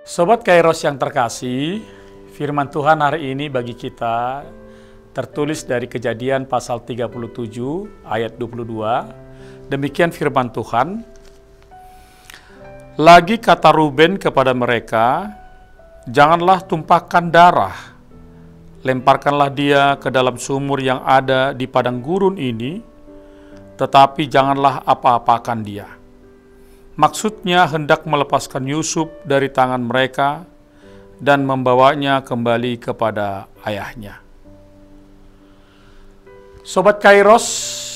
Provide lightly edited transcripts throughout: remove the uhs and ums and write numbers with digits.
Sobat Kairos yang terkasih, firman Tuhan hari ini bagi kita tertulis dari Kejadian pasal 37 ayat 22. Demikian firman Tuhan. Lagi kata Ruben kepada mereka, janganlah tumpahkan darah, lemparkanlah dia ke dalam sumur yang ada di padang gurun ini, tetapi janganlah apa-apakan dia. Maksudnya hendak melepaskan Yusuf dari tangan mereka dan membawanya kembali kepada ayahnya. Sobat Kairos,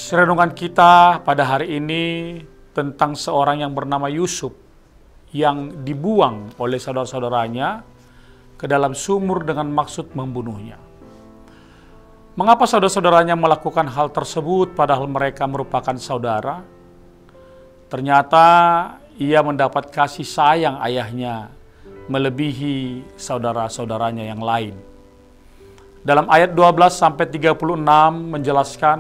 renungan kita pada hari ini tentang seorang yang bernama Yusuf yang dibuang oleh saudara-saudaranya ke dalam sumur dengan maksud membunuhnya. Mengapa saudara-saudaranya melakukan hal tersebut padahal mereka merupakan saudara? Ternyata ia mendapat kasih sayang ayahnya melebihi saudara-saudaranya yang lain. Dalam ayat 12-36 menjelaskan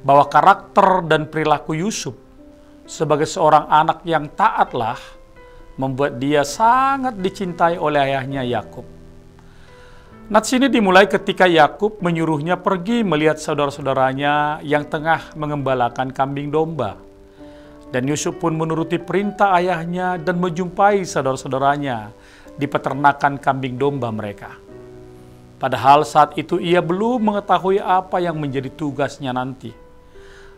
bahwa karakter dan perilaku Yusuf sebagai seorang anak yang taatlah membuat dia sangat dicintai oleh ayahnya Yakub. Nats ini dimulai ketika Yakub menyuruhnya pergi melihat saudara-saudaranya yang tengah mengembalakan kambing domba. Dan Yusuf pun menuruti perintah ayahnya dan menjumpai saudara-saudaranya di peternakan kambing domba mereka. Padahal saat itu ia belum mengetahui apa yang menjadi tugasnya nanti.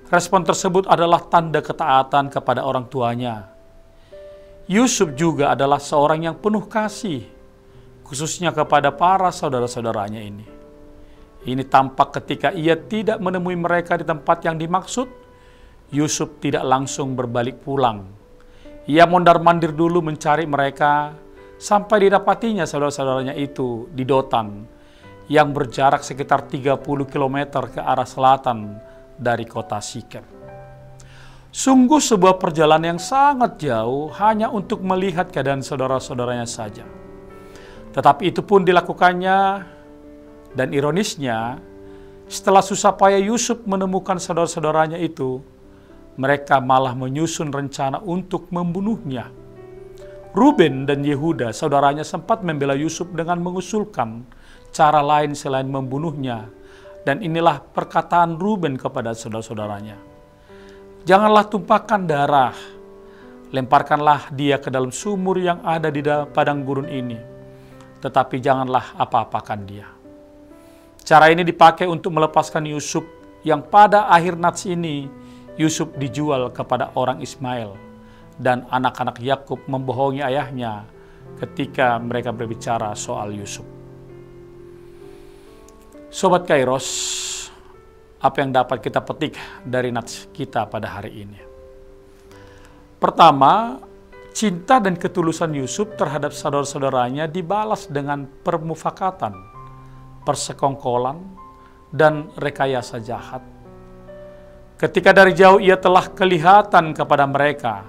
Respon tersebut adalah tanda ketaatan kepada orang tuanya. Yusuf juga adalah seorang yang penuh kasih, khususnya kepada para saudara-saudaranya ini. Ini tampak ketika ia tidak menemui mereka di tempat yang dimaksud. Yusuf tidak langsung berbalik pulang. Ia mondar-mandir dulu mencari mereka sampai didapatinya saudara-saudaranya itu di Dotan yang berjarak sekitar 30 km ke arah selatan dari kota Sikem. Sungguh sebuah perjalanan yang sangat jauh hanya untuk melihat keadaan saudara-saudaranya saja. Tetapi itu pun dilakukannya, dan ironisnya setelah susah payah Yusuf menemukan saudara-saudaranya itu, mereka malah menyusun rencana untuk membunuhnya. Ruben dan Yehuda, saudaranya, sempat membela Yusuf dengan mengusulkan cara lain selain membunuhnya. Dan inilah perkataan Ruben kepada saudara-saudaranya. Janganlah tumpahkan darah, lemparkanlah dia ke dalam sumur yang ada di padang gurun ini, tetapi janganlah apa-apakan dia. Cara ini dipakai untuk melepaskan Yusuf yang pada akhir nats ini Yusuf dijual kepada orang Ismail, dan anak-anak Yakub membohongi ayahnya ketika mereka berbicara soal Yusuf. Sobat Kairos, apa yang dapat kita petik dari nats kita pada hari ini? Pertama, cinta dan ketulusan Yusuf terhadap saudara-saudaranya dibalas dengan permufakatan, persekongkolan, dan rekayasa jahat. Ketika dari jauh ia telah kelihatan kepada mereka,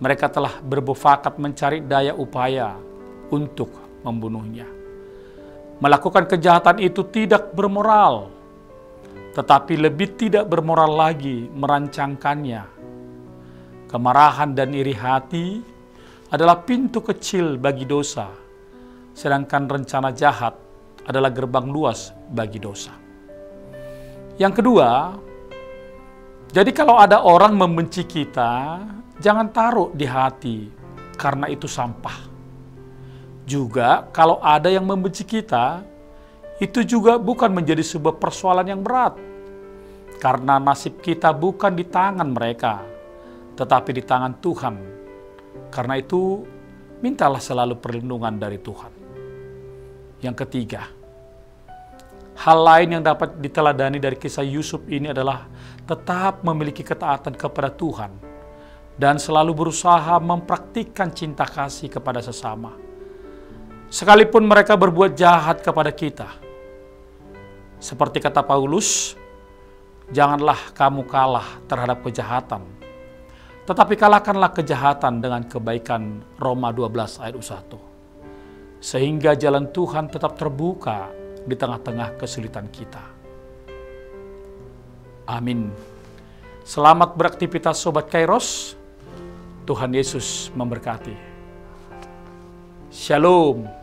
mereka telah bermufakat mencari daya upaya untuk membunuhnya. Melakukan kejahatan itu tidak bermoral, tetapi lebih tidak bermoral lagi merancangkannya. Kemarahan dan iri hati adalah pintu kecil bagi dosa, sedangkan rencana jahat adalah gerbang luas bagi dosa. Yang kedua, jadi kalau ada orang membenci kita, jangan taruh di hati, karena itu sampah. Juga kalau ada yang membenci kita, itu juga bukan menjadi sebuah persoalan yang berat. Karena nasib kita bukan di tangan mereka, tetapi di tangan Tuhan. Karena itu, mintalah selalu perlindungan dari Tuhan. Yang ketiga, hal lain yang dapat diteladani dari kisah Yusuf ini adalah tetap memiliki ketaatan kepada Tuhan dan selalu berusaha mempraktikkan cinta kasih kepada sesama. Sekalipun mereka berbuat jahat kepada kita. Seperti kata Paulus, janganlah kamu kalah terhadap kejahatan, tetapi kalahkanlah kejahatan dengan kebaikan. Roma 12 ayat 1. Sehingga jalan Tuhan tetap terbuka di tengah-tengah kesulitan kita. Amin. Selamat beraktivitas Sobat Kairos. Tuhan Yesus memberkati. Shalom.